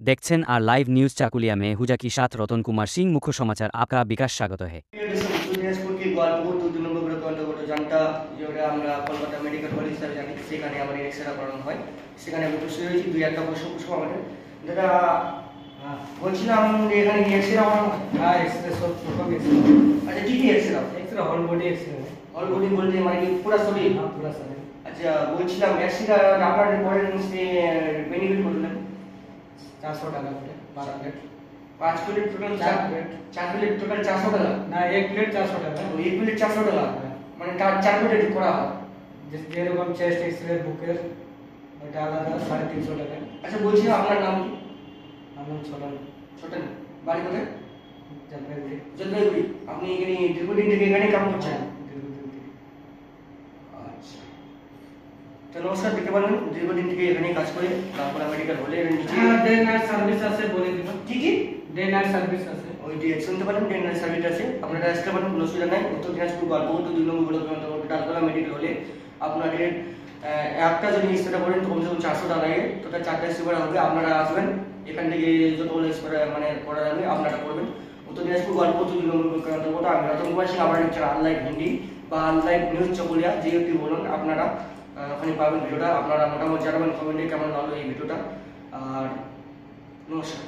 देखছেন আর live news Chakulia में हुजा के साथ रतन कुमार सिंह मुख्य समाचार आपका विकास स्वागत है। দিনাজপুর কি গোয়ালপুর 2 নম্বর ব্লক অন্তর্গত জানটা যেটা আমরা কলকাতা মেডিকেল কলেজ হিসেবে জানি, সেখানে আমাদের এক্সরে করানো হয়। সেখানে আমি উপস্থিত হয়েছি। দুই একটা প্রশ্ন আমাদের যেটা বলছিলাম যে এখানে কি এক্সরে করানো হয়? হ্যাঁ, এক্সরে সব প্রথম এক্সরে। আচ্ছা, কি কি এক্সরে? এক্সরে হল বডি এক্সরে। হল বডি বলতে মানে কি পুরো শরীর? হ্যাঁ, পুরো শরীর। আচ্ছা, বলছিলাম এক্সরে আপনাদের পরে বেনিফিট করলেন 400 টাকা করে 12 plate. 5 plate total 4 plate total 400 টাকা না, 1 প্লেট 400 টাকা। তো 1 প্লেট 400 টাকা মানে 4 প্লেট করা হয়। যেরকম চেস্ট এক্সরে বুকের ওটা আলাদা 350 টাকা। আচ্ছা, বলছিলাম আপনার নাম কি? আমার ছোটন। ছোটন, বাড়ি কোথায়? জলপাইগুড়ি। জলপাইগুড়ি। আপনি এখানে দীর্ঘদিন থেকে এখানে কাজ করছেন? আচ্ছা, তো নমস্কার, দেখতে পারেন দীর্ঘদিন থেকে এখানে কাজ করে তারপরে মেডিকেল হলে ডে নাইট সার্ভিস আছে বলে দিল। কি কি ডে নাইট সার্ভিস আছে। ওই শুনতে পারেন ডে নাইট সার্ভিস আছে, আপনারা আসতে পারেন, কোনো অসুবিধা নাই। উত্তর দিনাজপুর গোয়ালপুর 2 নম্বর ব্লক অন্তর্গত ডালতলা মেডিকেল হলে আপনাদের একটা যদি এক্সরে করেন তো কমসে কম 400 টাকা লাগে। টোটাল 4টা এক্সরে হবে। আপনারা আসবেন, এখান থেকে যতগুলো এক্সরে মানে করা যাবে আপনারা করবেন। উত্তর দিনাজপুর গোয়ালপুর 2 নম্বর ব্লক অন্তর্গত আমি রতন কুমার সিং। আমার লেকচার আনলাইভ হিন্দি বা আনলাইভ নিউজ চাকুলিয়া যে একটি বলুন, আপনারা ওখানে পাবেন ভিডিওটা। আপনারা মোটামুটি জানাবেন কমেন্টে কেমন লাগলো এই ভিডিওটা। আর নমস্কার।